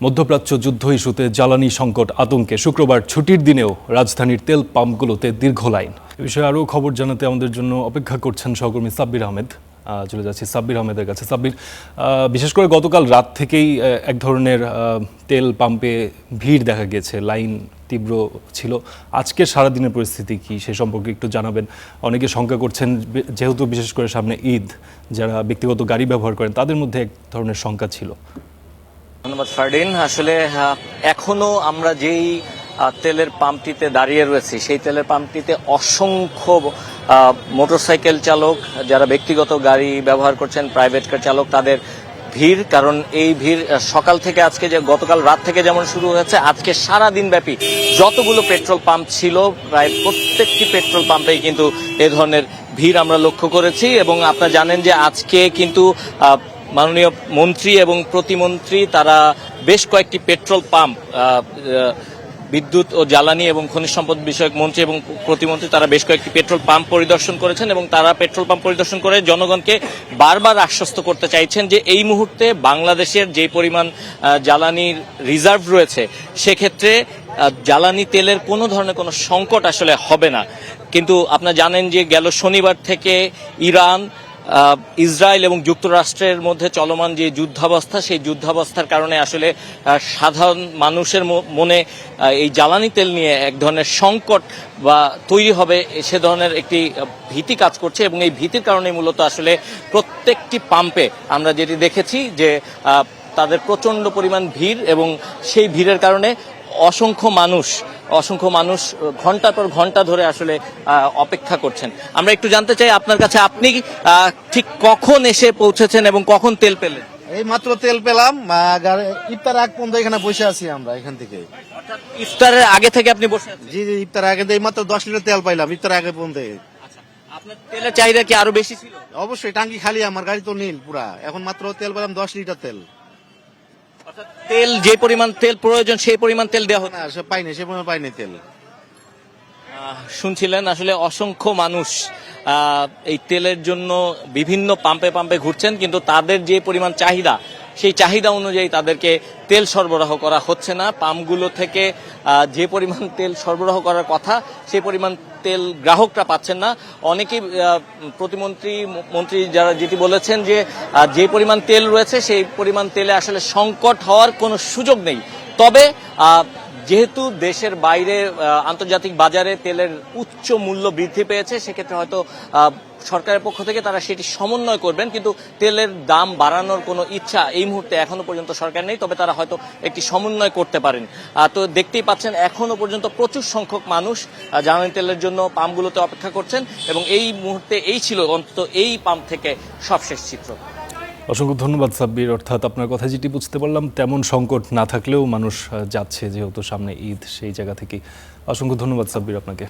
মধ্যপ্রাচ্য যুদ্ধ ইস্যুতে জ্বালানি সংকট আতঙ্কে শুক্রবার ছুটির দিনেও রাজধানীর তেল পাম্পগুলোতে দীর্ঘ লাইন। এ বিষয়ে আরও খবর জানাতে আমাদের জন্য অপেক্ষা করছেন সহকর্মী সাব্বির আহমেদ। চলে যাচ্ছি সাব্বির আহমেদের কাছে। সাব্বির, বিশেষ করে গতকাল রাত থেকেই এক ধরনের তেল পাম্পে ভিড় দেখা গেছে, লাইন তীব্র ছিল। আজকের সারাদিনের পরিস্থিতি কি সে সম্পর্কে একটু জানাবেন। অনেকে শঙ্কা করছেন, যেহেতু বিশেষ করে সামনে ঈদ, যারা ব্যক্তিগত গাড়ি ব্যবহার করেন তাদের মধ্যে এক ধরনের শঙ্কা ছিল। ধন্যবাদ ফারদিন। আসলে এখনো আমরা যেই তেলের পাম্পটিতে দাঁড়িয়ে রয়েছি, সেই তেলের পাম্পটিতে অসংখ্য মোটরসাইকেল চালক, যারা ব্যক্তিগত গাড়ি ব্যবহার করছেন, প্রাইভেট কার চালক, তাদের ভিড়। কারণ এই ভিড় সকাল থেকে আজকে, যে গতকাল রাত থেকে যেমন শুরু হয়েছে, আজকে সারা দিন ব্যাপী যতগুলো পেট্রোল পাম্প ছিল, প্রায় প্রত্যেকটি পেট্রোল পাম্পেই কিন্তু এ ধরনের ভিড় আমরা লক্ষ্য করেছি। এবং আপনারা জানেন যে আজকে কিন্তু মাননীয় মন্ত্রী এবং প্রতিমন্ত্রী তারা বেশ কয়েকটি পেট্রোল পাম্প, বিদ্যুৎ ও জ্বালানি এবং খনিজ সম্পদ বিষয়ক মন্ত্রী এবং প্রতিমন্ত্রী তারা বেশ কয়েকটি পেট্রোল পাম্প পরিদর্শন করেছেন এবং তারা পেট্রোল পাম্প পরিদর্শন করে জনগণকে বারবার আশ্বস্ত করতে চাইছেন যে এই মুহূর্তে বাংলাদেশের যে পরিমাণ জ্বালানির রিজার্ভ রয়েছে, সেক্ষেত্রে জ্বালানি তেলের কোনো ধরনের কোনো সংকট আসলে হবে না। কিন্তু আপনারা জানেন যে গেল শনিবার থেকে ইরান, ইসরায়েল এবং যুক্তরাষ্ট্রের মধ্যে চলমান যে যুদ্ধাবস্থা, সেই যুদ্ধাবস্থার কারণে আসলে সাধারণ মানুষের মনে এই জ্বালানি তেল নিয়ে এক ধরনের সংকট বা তৈরি হবে, সে ধরনের একটি ভীতি কাজ করছে। এবং এই ভীতির কারণে মূলত আসলে প্রত্যেকটি পাম্পে আমরা যেটি দেখেছি যে তাদের প্রচণ্ড পরিমাণ ভিড়, এবং সেই ভিড়ের কারণে অসংখ্য মানুষ ঘন্টার পর ঘন্টা ধরে আসলে অপেক্ষা করছেন। আমরা একটু জানতে চাই আপনার কাছে, আপনি ঠিক কখন এসে পৌঁছেছেন এবং কখন তেল পেলেন? এই মাত্র তেল পেলাম, ইফতার আগ পর্যন্ত এখানে বসে আছি আমরা এখান থেকে। ইফতারের আগে থেকে আপনি বসে আছেন? জি, ইফতার আগে এই মাত্র 10 লিটার তেল পাইলাম ইফতার আগে পর্যন্ত। আপনার তেলের চাহিদা কি আরো বেশি ছিল? অবশ্যই, টাঙ্কি খালি, আমার গাড়ি তো নীল পুরা। এখন মাত্র তেল পেলাম 10 লিটার তেল। তেল যে পরিমাণ তেল প্রয়োজন সেই পরিমাণ তেল দেওয়া হতো না, সে পাইনি, সে পরিমাণ পাইনি তেল। শুনছিলেন, আসলে অসংখ্য মানুষ এই তেলের জন্য বিভিন্ন পাম্পে ঘুরছেন, কিন্তু তাদের যে পরিমাণ চাহিদা, সেই চাহিদা অনুযায়ী তাদেরকে তেল সরবরাহ করা হচ্ছে না। পাম্পগুলো থেকে যে পরিমাণ তেল সরবরাহ করার কথা, সেই পরিমাণ তেল গ্রাহকরা পাচ্ছেন না। অনেকেই মন্ত্রী যারা যেটি বলেছেন যে যে পরিমাণ তেল রয়েছে, সেই পরিমাণ তেলে আসলে সংকট হওয়ার কোনো সুযোগ নেই। তবে যেহেতু দেশের বাইরে আন্তর্জাতিক বাজারে তেলের উচ্চ মূল্য বৃদ্ধি পেয়েছে, সেক্ষেত্রে হয়তো সরকারের পক্ষ থেকে তারা সেটি সমন্বয় করবেন, কিন্তু তেলের দাম বাড়ানোর কোনো ইচ্ছা এই মুহূর্তে এখনো পর্যন্ত সরকার নেই। তবে তারা হয়তো একটি সমন্বয় করতে পারেন। তো দেখতেই পাচ্ছেন, এখনো পর্যন্ত প্রচুর সংখ্যক মানুষ জ্বালানি তেলের জন্য পাম্পগুলোতে অপেক্ষা করছেন, এবং এই মুহূর্তে এই ছিল অন্তত এই পাম্প থেকে সবশেষ চিত্র। অসংখ্য ধন্যবাদ সাব্বির। অর্থাৎ আপনার কথা যেটি বুঝতে পারলাম, তেমন সংকট না থাকলেও মানুষ যাচ্ছে, যেহেতু সামনে ঈদ, সেই জায়গা থেকে। অসংখ্য ধন্যবাদ সাব্বির আপনাকে।